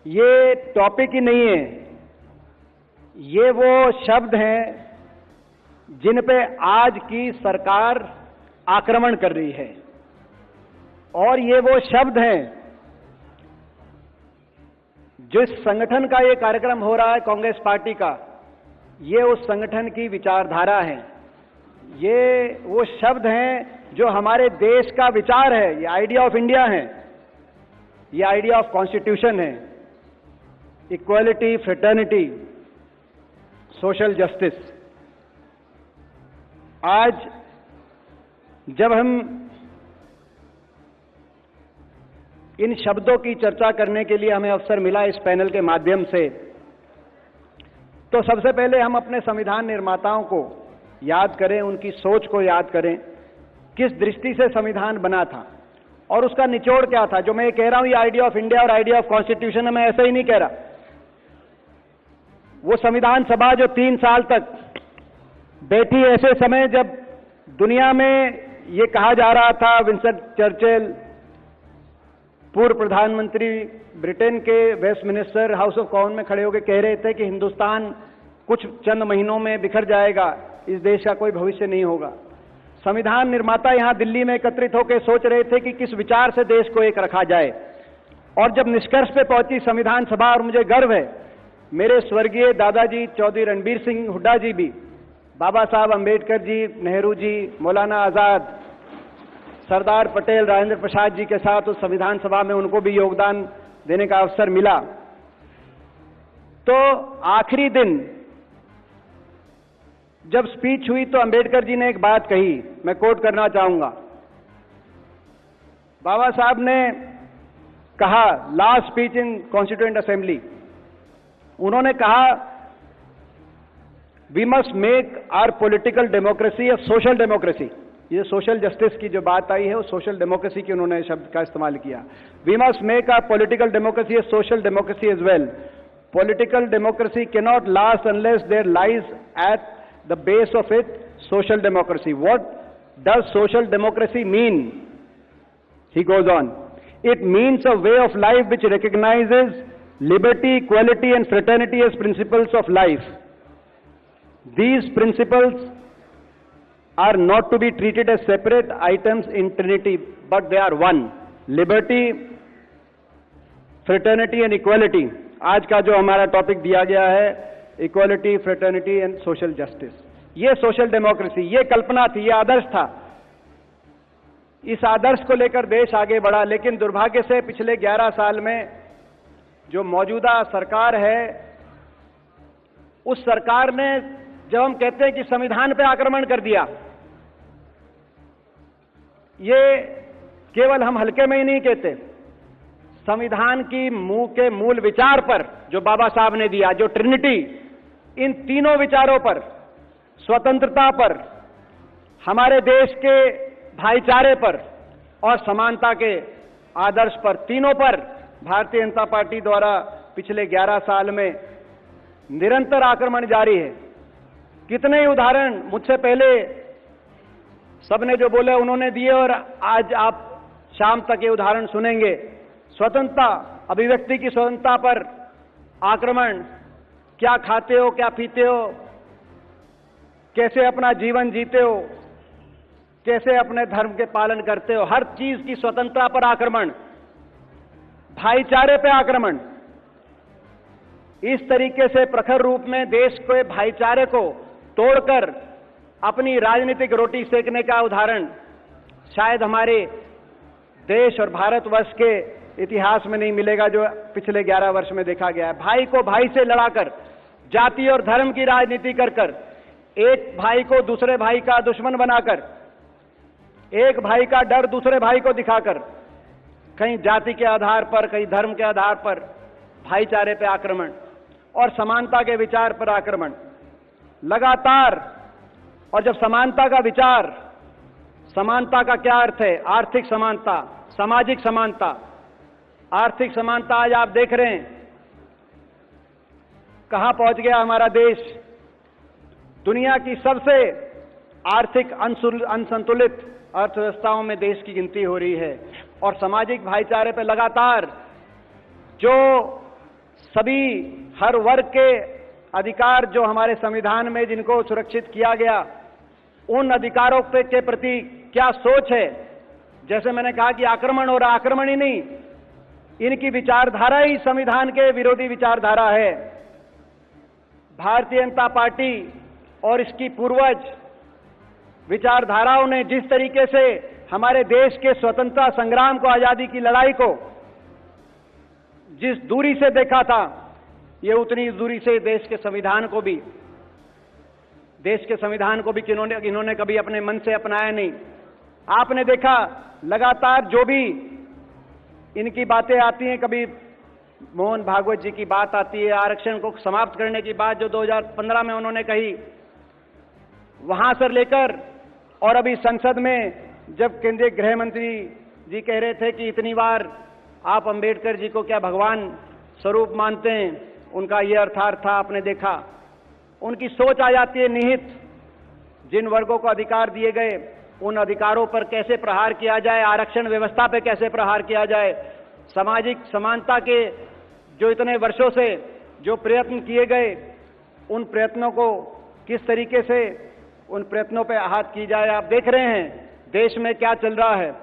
ये टॉपिक ही नहीं है, ये वो शब्द हैं जिन पे आज की सरकार आक्रमण कर रही है, और ये वो शब्द हैं जिस संगठन का ये कार्यक्रम हो रहा है कांग्रेस पार्टी का, ये उस संगठन की विचारधारा है। ये वो शब्द हैं जो हमारे देश का विचार है, ये आइडिया ऑफ इंडिया है, ये आइडिया ऑफ कॉन्स्टिट्यूशन है, इक्वालिटी, फ्रेटर्निटी, सोशल जस्टिस। आज जब हम इन शब्दों की चर्चा करने के लिए हमें अवसर मिला इस पैनल के माध्यम से, तो सबसे पहले हम अपने संविधान निर्माताओं को याद करें, उनकी सोच को याद करें, किस दृष्टि से संविधान बना था और उसका निचोड़ क्या था। जो मैं कह रहा हूं, ये आइडिया ऑफ इंडिया और आइडिया ऑफ कॉन्स्टिट्यूशन है, मैं ऐसा ही नहीं कह रहा। वो संविधान सभा जो 3 साल तक बैठी, ऐसे समय जब दुनिया में ये कहा जा रहा था, विंस्टन चर्चिल, पूर्व प्रधानमंत्री ब्रिटेन के वेस्टमिनिस्टर हाउस ऑफ कॉमन में खड़े होकर कह रहे थे कि हिंदुस्तान कुछ चंद महीनों में बिखर जाएगा, इस देश का कोई भविष्य नहीं होगा। संविधान निर्माता यहां दिल्ली में एकत्रित होकर सोच रहे थे कि किस विचार से देश को एक रखा जाए, और जब निष्कर्ष पे पहुंची संविधान सभा, और मुझे गर्व है मेरे स्वर्गीय दादाजी चौधरी रणबीर सिंह हुड्डा जी भी, बाबा साहब अंबेडकर जी, नेहरू जी, मौलाना आजाद, सरदार पटेल, राजेंद्र प्रसाद जी के साथ उस संविधान सभा में उनको भी योगदान देने का अवसर मिला। तो आखिरी दिन जब स्पीच हुई तो अंबेडकर जी ने एक बात कही, मैं कोट करना चाहूंगा। बाबा साहब ने कहा, last speech in constituent assembly, उन्होंने कहा, we must make our political democracy a social democracy. ये सोशल जस्टिस की जो बात आई है, वो सोशल डेमोक्रेसी की उन्होंने शब्द का इस्तेमाल किया। We must make our political democracy a social democracy as well. Political democracy can not last unless there lies at the base of it social democracy. What does social democracy mean? He goes on, it means a way of life which recognizes liberty, equality and fraternity as principles of life. These principles are not to be treated as separate items in Trinity, but they are one. Liberty, fraternity and equality. आज का जो हमारा topic दिया गया है, equality, fraternity and social justice, ये social democracy, ये कल्पना थी, ये आदर्श था। इस आदर्श को लेकर देश आगे बढ़ा, लेकिन दुर्भाग्य से पिछले 11 साल में जो मौजूदा सरकार है, उस सरकार ने, जब हम कहते हैं कि संविधान पे आक्रमण कर दिया, ये केवल हम हल्के में ही नहीं कहते, संविधान की के मूल विचार पर जो बाबा साहब ने दिया, जो ट्रिनिटी, इन तीनों विचारों पर, स्वतंत्रता पर, हमारे देश के भाईचारे पर और समानता के आदर्श पर, तीनों पर भारतीय जनता पार्टी द्वारा पिछले 11 साल में निरंतर आक्रमण जारी है। कितने ही उदाहरण मुझसे पहले सबने जो बोले उन्होंने दिए, और आज आप शाम तक ये उदाहरण सुनेंगे। स्वतंत्रता, अभिव्यक्ति की स्वतंत्रता पर आक्रमण, क्या खाते हो, क्या पीते हो, कैसे अपना जीवन जीते हो, कैसे अपने धर्म के पालन करते हो, हर चीज की स्वतंत्रता पर आक्रमण, भाईचारे पे आक्रमण। इस तरीके से प्रखर रूप में देश के भाईचारे को तोड़कर अपनी राजनीतिक रोटी सेकने का उदाहरण शायद हमारे देश और भारतवर्ष के इतिहास में नहीं मिलेगा, जो पिछले 11 वर्ष में देखा गया है। भाई को भाई से लड़ाकर, जाति और धर्म की राजनीति कर, एक भाई को दूसरे भाई का दुश्मन बनाकर, एक भाई का डर दूसरे भाई को दिखाकर, कहीं जाति के आधार पर, कहीं धर्म के आधार पर भाईचारे पे आक्रमण और समानता के विचार पर आक्रमण लगातार। और जब समानता का विचार, समानता का क्या अर्थ है? आर्थिक समानता, सामाजिक समानता। आर्थिक समानता आज आप देख रहे हैं कहां पहुंच गया हमारा देश। दुनिया की सबसे आर्थिक असंतुलित अर्थव्यवस्थाओं में देश की गिनती हो रही है। और सामाजिक भाईचारे पर लगातार जो सभी हर वर्ग के अधिकार जो हमारे संविधान में जिनको सुरक्षित किया गया, उन अधिकारों के प्रति क्या सोच है। जैसे मैंने कहा कि आक्रमण हो रहा, आक्रमण ही नहीं, इनकी विचारधारा ही संविधान के विरोधी विचारधारा है। भारतीय जनता पार्टी और इसकी पूर्वज विचारधाराओं ने जिस तरीके से हमारे देश के स्वतंत्रता संग्राम को, आजादी की लड़ाई को जिस दूरी से देखा था, ये उतनी दूरी से देश के संविधान को भी इन्होंने कभी अपने मन से अपनाया नहीं। आपने देखा लगातार जो भी इनकी बातें आती हैं, कभी मोहन भागवत जी की बात आती है, आरक्षण को समाप्त करने की बात जो 2015 में उन्होंने कही, वहां से लेकर और अभी संसद में जब केंद्रीय गृह मंत्री जी कह रहे थे कि इतनी बार आप अंबेडकर जी को क्या भगवान स्वरूप मानते हैं, उनका यह अर्थार्थ था। आपने देखा उनकी सोच आ जाती है निहित, जिन वर्गों को अधिकार दिए गए उन अधिकारों पर कैसे प्रहार किया जाए, आरक्षण व्यवस्था पर कैसे प्रहार किया जाए, सामाजिक समानता के जो इतने वर्षों से जो प्रयत्न किए गए, उन प्रयत्नों को किस तरीके से उन प्रयत्नों पर आहत की जाए। आप देख रहे हैं देश में क्या चल रहा है।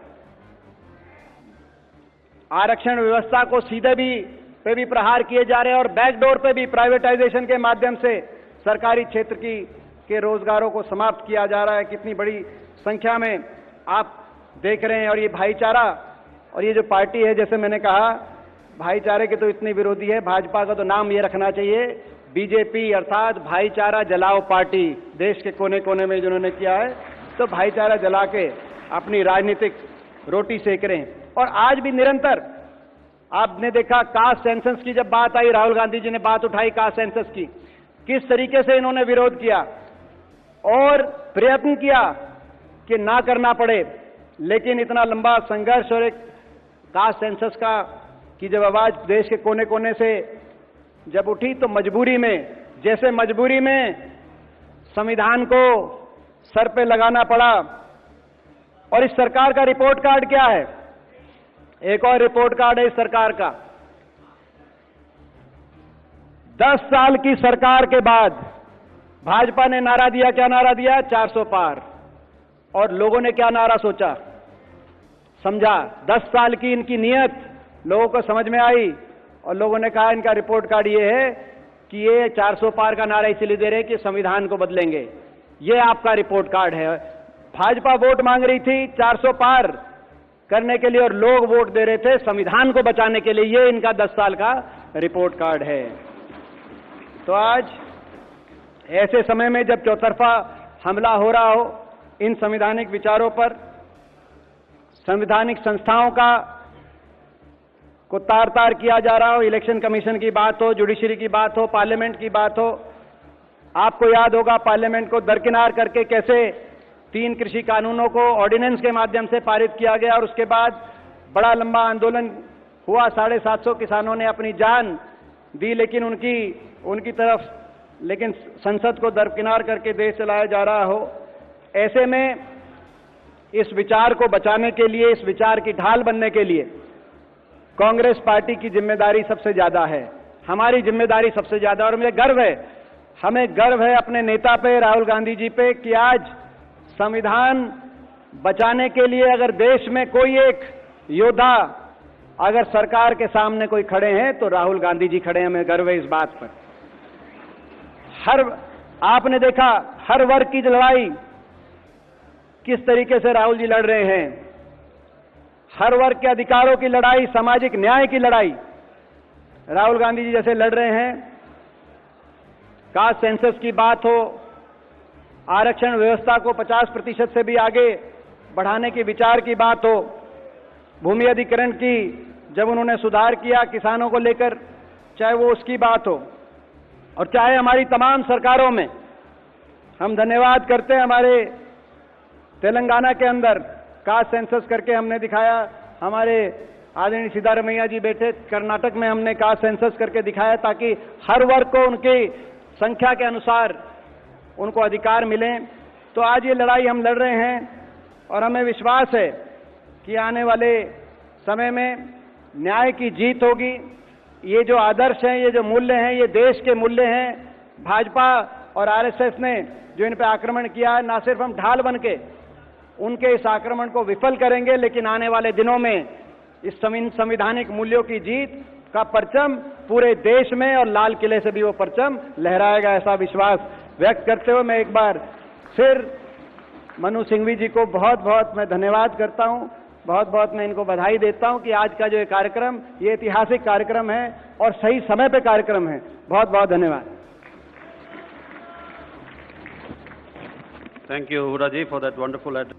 आरक्षण व्यवस्था को सीधे पे भी प्रहार किए जा रहे हैं और बैकडोर पे भी प्राइवेटाइजेशन के माध्यम से सरकारी क्षेत्र के रोजगारों को समाप्त किया जा रहा है। कितनी बड़ी संख्या में आप देख रहे हैं। और ये भाईचारा और ये जो पार्टी है, जैसे मैंने कहा, भाईचारे के तो इतने विरोधी है, भाजपा का तो नाम ये रखना चाहिए बीजेपी, अर्थात भाईचारा जलाओ पार्टी। देश के कोने कोने में जिन्होंने किया है, तो भाईचारा जला के अपनी राजनीतिक रोटी सेक रहे हैं। और आज भी निरंतर आपने देखा कास्ट सेंसस की जब बात आई, राहुल गांधी जी ने बात उठाई कास्ट सेंसस की, किस तरीके से इन्होंने विरोध किया और प्रयत्न किया कि ना करना पड़े। लेकिन इतना लंबा संघर्ष और एक कास्ट सेंसस का की जब आवाज देश के कोने कोने से जब उठी, तो मजबूरी में, जैसे मजबूरी में संविधान को सर पे लगाना पड़ा। और इस सरकार का रिपोर्ट कार्ड क्या है? एक और रिपोर्ट कार्ड है इस सरकार का। 10 साल की सरकार के बाद भाजपा ने नारा दिया, क्या नारा दिया? 400 पार। और लोगों ने क्या नारा सोचा, समझा? 10 साल की इनकी नीयत लोगों को समझ में आई और लोगों ने कहा इनका रिपोर्ट कार्ड ये है कि ये 400 पार का नारा इसलिए दे रहे कि संविधान को बदलेंगे। ये आपका रिपोर्ट कार्ड है। भाजपा वोट मांग रही थी 400 पार करने के लिए और लोग वोट दे रहे थे संविधान को बचाने के लिए। ये इनका 10 साल का रिपोर्ट कार्ड है। तो आज ऐसे समय में जब चौतरफा हमला हो रहा हो इन संवैधानिक विचारों पर, संवैधानिक संस्थाओं को तार तार किया जा रहा हो, इलेक्शन कमीशन की बात हो, जुडिशरी की बात हो, पार्लियामेंट की बात हो। आपको याद होगा पार्लियामेंट को दरकिनार करके कैसे 3 कृषि कानूनों को ऑर्डिनेंस के माध्यम से पारित किया गया और उसके बाद बड़ा लंबा आंदोलन हुआ। 750 किसानों ने अपनी जान दी, लेकिन उनकी तरफ लेकिन संसद को दरकिनार करके देश चलाया जा रहा हो। ऐसे में इस विचार को बचाने के लिए, इस विचार की ढाल बनने के लिए कांग्रेस पार्टी की जिम्मेदारी सबसे ज्यादा है, हमारी जिम्मेदारी सबसे ज्यादा। और मुझे गर्व है, हमें गर्व है अपने नेता पे, राहुल गांधी जी पे, कि आज संविधान बचाने के लिए अगर देश में कोई एक योद्धा अगर सरकार के सामने कोई खड़े हैं तो राहुल गांधी जी खड़े हैं। हमें गर्व है इस बात पर। आपने देखा हर वर्ग की लड़ाई किस तरीके से राहुल जी लड़ रहे हैं। हर वर्ग के अधिकारों की लड़ाई, सामाजिक न्याय की लड़ाई राहुल गांधी जी जैसे लड़ रहे हैं। कास्ट सेंसस की बात हो, आरक्षण व्यवस्था को 50% से भी आगे बढ़ाने के विचार की बात हो, भूमि अधिग्रहण की जब उन्होंने सुधार किया किसानों को लेकर, चाहे वो उसकी बात हो, और चाहे हमारी तमाम सरकारों में हम धन्यवाद करते हैं। हमारे तेलंगाना के अंदर कास्ट सेंसस करके हमने दिखाया, हमारे आदरणीय सिद्धारमैया जी बैठे, कर्नाटक में हमने कास्ट सेंसस करके दिखाया ताकि हर वर्ग को उनकी संख्या के अनुसार उनको अधिकार मिले। तो आज ये लड़ाई हम लड़ रहे हैं और हमें विश्वास है कि आने वाले समय में न्याय की जीत होगी, ये जो आदर्श हैं, ये जो मूल्य हैं, ये देश के मूल्य हैं। भाजपा और आरएसएस ने जो इन पे आक्रमण किया है, ना सिर्फ हम ढाल बनके उनके इस आक्रमण को विफल करेंगे, लेकिन आने वाले दिनों में इस संवैधानिक मूल्यों की जीत का परचम पूरे देश में और लाल किले से भी वो परचम लहराएगा, ऐसा विश्वास व्यक्त करते हुए मैं एक बार फिर मनु सिंघवी जी को बहुत बहुत मैं धन्यवाद करता हूं, बहुत बहुत मैं इनको बधाई देता हूं कि आज का जो ये कार्यक्रम, ये ऐतिहासिक कार्यक्रम है और सही समय पे कार्यक्रम है। बहुत बहुत धन्यवाद। Thank you, Hooda ji, for that wonderful address.